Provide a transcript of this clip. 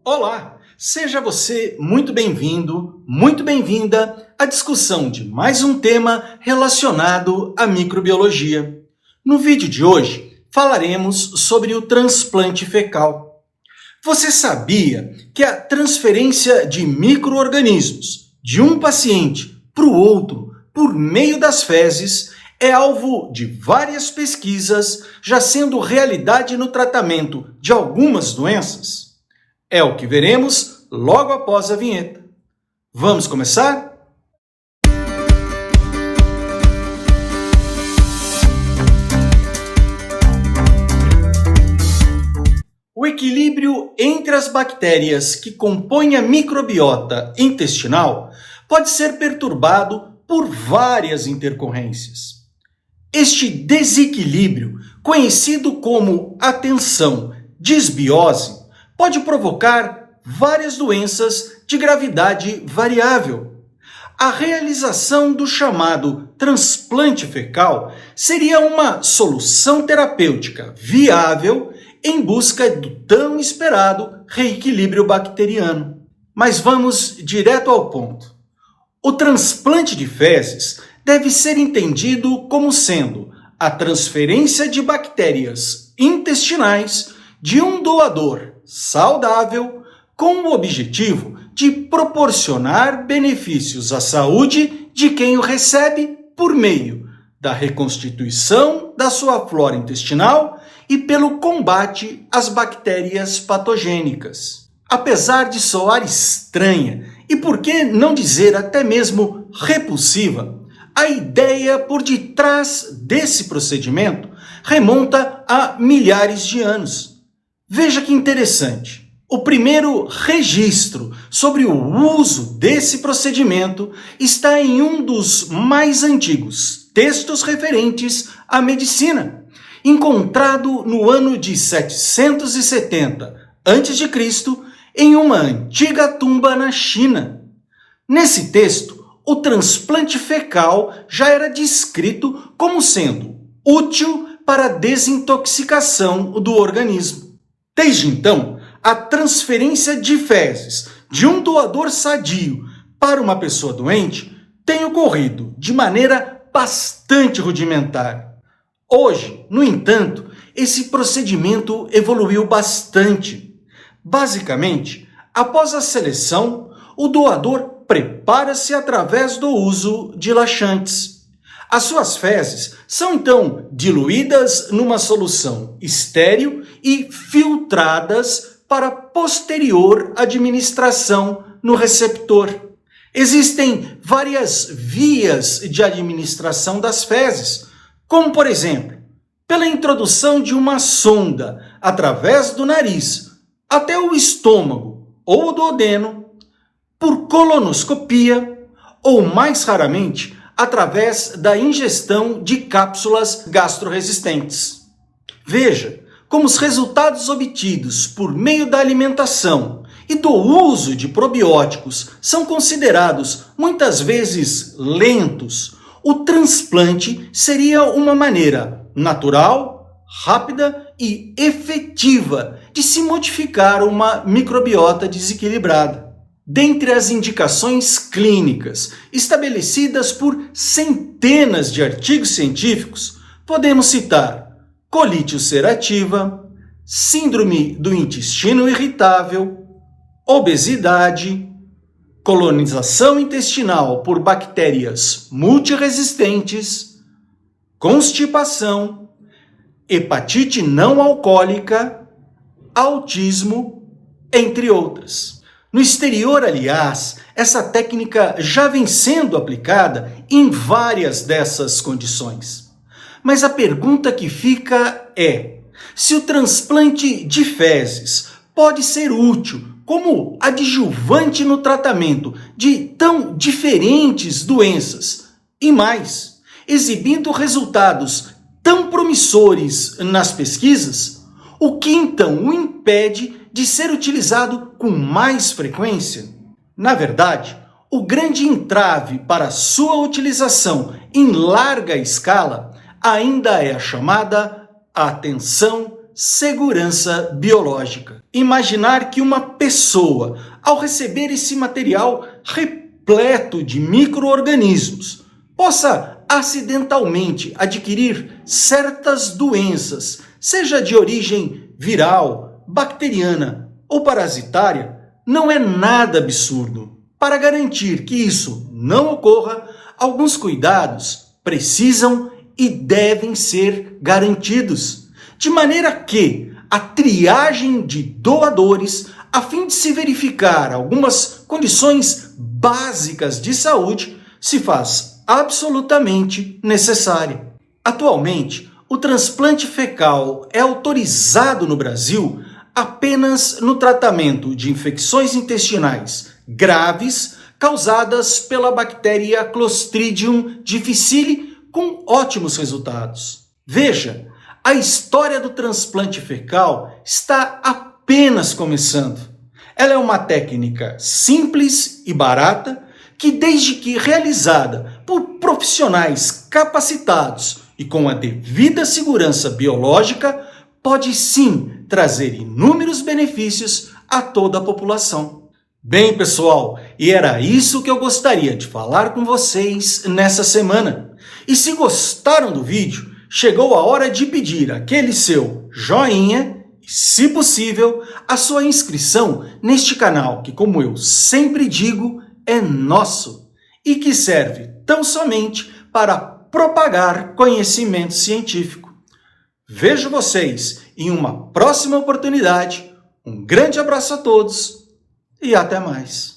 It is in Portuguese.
Olá, seja você muito bem-vindo, muito bem-vinda à discussão de mais um tema relacionado à microbiologia. No vídeo de hoje, falaremos sobre o transplante fecal. Você sabia que a transferência de micro-organismos de um paciente para o outro por meio das fezes é alvo de várias pesquisas, já sendo realidade no tratamento de algumas doenças? É o que veremos logo após a vinheta. Vamos começar? O equilíbrio entre as bactérias que compõem a microbiota intestinal pode ser perturbado por várias intercorrências. Este desequilíbrio, conhecido como a tensão disbiose, pode provocar várias doenças de gravidade variável. A realização do chamado transplante fecal seria uma solução terapêutica viável em busca do tão esperado reequilíbrio bacteriano. Mas vamos direto ao ponto. O transplante de fezes deve ser entendido como sendo a transferência de bactérias intestinais de um doador saudável com o objetivo de proporcionar benefícios à saúde de quem o recebe por meio da reconstituição da sua flora intestinal e pelo combate às bactérias patogênicas. Apesar de soar estranha e, por que não dizer até mesmo repulsiva, a ideia por detrás desse procedimento remonta a milhares de anos. Veja que interessante. O primeiro registro sobre o uso desse procedimento está em um dos mais antigos textos referentes à medicina, encontrado no ano de 770 a.C., em uma antiga tumba na China. Nesse texto, o transplante fecal já era descrito como sendo útil para a desintoxicação do organismo. Desde então, a transferência de fezes de um doador sadio para uma pessoa doente tem ocorrido de maneira bastante rudimentar. Hoje, no entanto, esse procedimento evoluiu bastante. Basicamente, após a seleção, o doador prepara-se através do uso de laxantes. As suas fezes são então diluídas numa solução estéril e filtradas para posterior administração no receptor. Existem várias vias de administração das fezes, como por exemplo, pela introdução de uma sonda através do nariz até o estômago ou o duodeno, por colonoscopia ou, mais raramente, através da ingestão de cápsulas gastroresistentes. Veja como os resultados obtidos por meio da alimentação e do uso de probióticos são considerados muitas vezes lentos. O transplante seria uma maneira natural, rápida e efetiva de se modificar uma microbiota desequilibrada. Dentre as indicações clínicas estabelecidas por centenas de artigos científicos, podemos citar colite ulcerativa, síndrome do intestino irritável, obesidade, colonização intestinal por bactérias multiresistentes, constipação, hepatite não alcoólica, autismo, entre outras. No exterior, aliás, essa técnica já vem sendo aplicada em várias dessas condições. Mas a pergunta que fica é: se o transplante de fezes pode ser útil como adjuvante no tratamento de tão diferentes doenças e mais, exibindo resultados tão promissores nas pesquisas, o que então o impede de ser utilizado com mais frequência? Na verdade, o grande entrave para sua utilização em larga escala ainda é a chamada a tensão segurança biológica. Imaginar que uma pessoa, ao receber esse material repleto de micro-organismos, possa acidentalmente adquirir certas doenças, seja de origem viral, bacteriana ou parasitária, não é nada absurdo. Para garantir que isso não ocorra, alguns cuidados precisam e devem ser garantidos, de maneira que a triagem de doadores, a fim de se verificar algumas condições básicas de saúde, se faz absolutamente necessária. Atualmente, o transplante fecal é autorizado no Brasil apenas no tratamento de infecções intestinais graves causadas pela bactéria Clostridium difficile, com ótimos resultados. Veja, a história do transplante fecal está apenas começando. Ela é uma técnica simples e barata que, desde que realizada por profissionais capacitados e com a devida segurança biológica, pode sim trazer inúmeros benefícios a toda a população. Bem, pessoal, e era isso que eu gostaria de falar com vocês nessa semana. E se gostaram do vídeo, chegou a hora de pedir aquele seu joinha e, se possível, a sua inscrição neste canal que, como eu sempre digo, é nosso e que serve tão somente para propagar conhecimento científico. Vejo vocês em uma próxima oportunidade. Um grande abraço a todos e até mais.